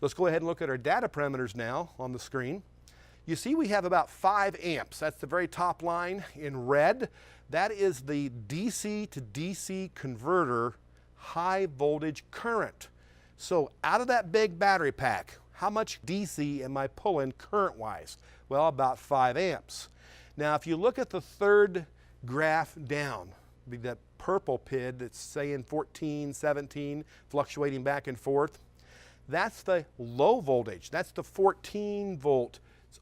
Let's go ahead and look at our data parameters now on the screen. You see we have about 5 amps. That's the very top line in red. That is the DC to DC converter high voltage current. So out of that big battery pack, how much DC am I pulling current-wise? Well, about 5 amps. Now, if you look at the third graph down, that purple PID that's saying 14, 17, fluctuating back and forth, that's the low voltage. That's the 14 volt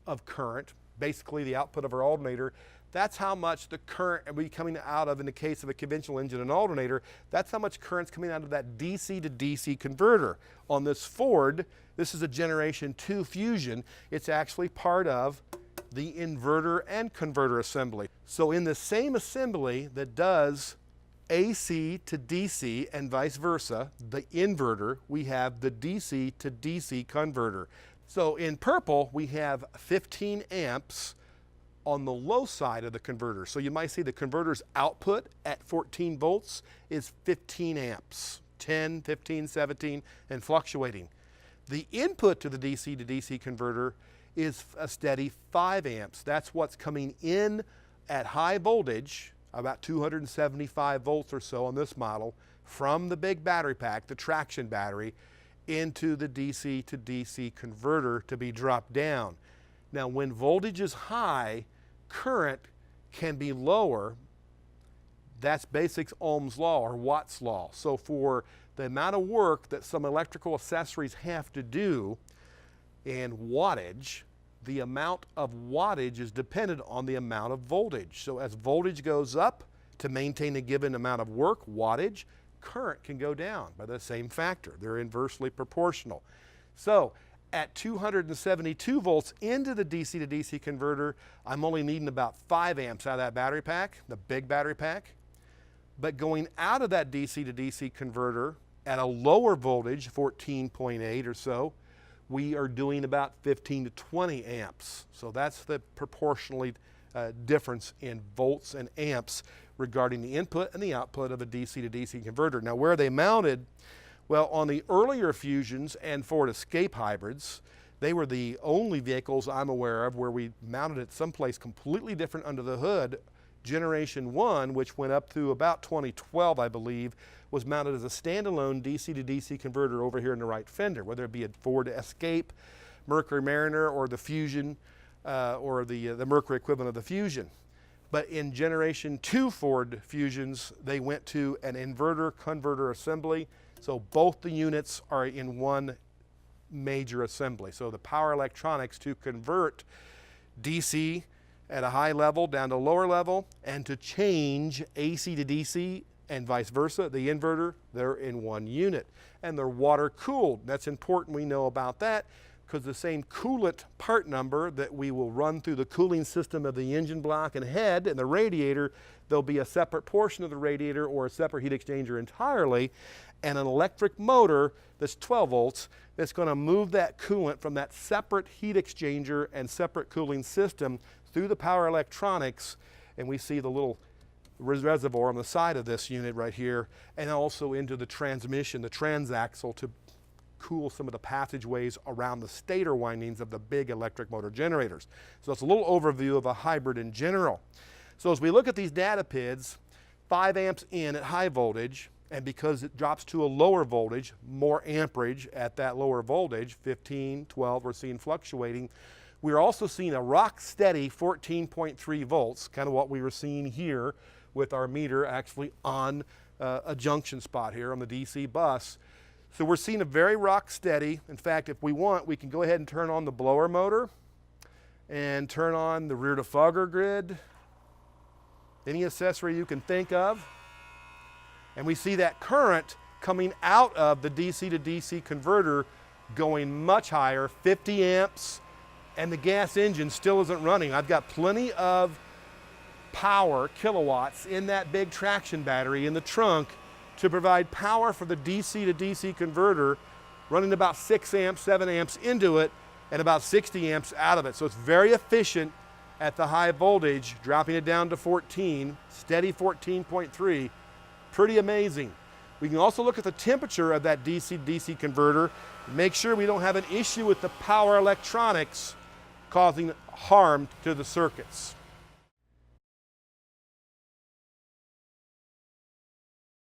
of current, basically the output of our alternator. That's how much the current will be coming out of, in the case of a conventional engine and alternator, that's how much current's coming out of that DC to DC converter. On this Ford, this is a Generation 2 Fusion. It's actually part of the inverter and converter assembly. So in the same assembly that does AC to DC and vice versa, the inverter, we have the DC to DC converter. So in purple, we have 15 amps on the low side of the converter. So you might see the converter's output at 14 volts is 15 amps, 10, 15, 17, and fluctuating. The input to the DC to DC converter is a steady 5 amps. That's what's coming in at high voltage, about 275 volts or so on this model, from the big battery pack, the traction battery, into the DC to DC converter to be dropped down. Now, when voltage is high, current can be lower. That's basic Ohm's law or Watt's law. So for the amount of work that some electrical accessories have to do in wattage, the amount of wattage is dependent on the amount of voltage. So as voltage goes up to maintain a given amount of work, wattage, current can go down by the same factor. They're inversely proportional. So at 272 volts into the DC to DC converter, I'm only needing about 5 amps out of that battery pack, the big battery pack. But going out of that DC to DC converter at a lower voltage, 14.8 or so, we are doing about 15 to 20 amps. So that's the proportionally difference in volts and amps regarding the input and the output of a DC to DC converter. Now, where are they mounted? Well, on the earlier Fusions and Ford Escape hybrids, they were the only vehicles I'm aware of where we mounted it someplace completely different under the hood. Generation 1, which went up through about 2012, I believe, was mounted as a standalone DC to DC converter over here in the right fender, whether it be a Ford Escape, Mercury Mariner, or the Fusion, or the Mercury equivalent of the Fusion. But in Generation 2 Ford Fusions, they went to an inverter-converter assembly, so both the units are in one major assembly. So the power electronics to convert DC at a high level down to lower level, and to change AC to DC and vice versa, the inverter, they're in one unit. And they're water cooled. That's important we know about that, because the same coolant part number that we will run through the cooling system of the engine block and head and the radiator, there'll be a separate portion of the radiator or a separate heat exchanger entirely, and an electric motor that's 12 volts that's going to move that coolant from that separate heat exchanger and separate cooling system through the power electronics, and we see the little reservoir on the side of this unit right here, and also into the transmission, the transaxle, to cool some of the passageways around the stator windings of the big electric motor generators. So it's a little overview of a hybrid in general. So as we look at these data PIDs, 5 amps in at high voltage, and because it drops to a lower voltage, more amperage at that lower voltage, 15, 12, we're seeing fluctuating. We're also seeing a rock steady 14.3 volts, kind of what we were seeing here with our meter actually on a junction spot here on the DC bus. So we're seeing a very rock steady. In fact, if we want, we can go ahead and turn on the blower motor and turn on the rear defogger grid, any accessory you can think of. And we see that current coming out of the DC to DC converter going much higher, 50 amps, and the gas engine still isn't running. I've got plenty of power, kilowatts, in that big traction battery in the trunk to provide power for the DC to DC converter, running about 6 amps, 7 amps into it, and about 60 amps out of it. So it's very efficient at the high voltage, dropping it down to 14, steady 14.3, pretty amazing. We can also look at the temperature of that DC-DC converter and make sure we don't have an issue with the power electronics causing harm to the circuits.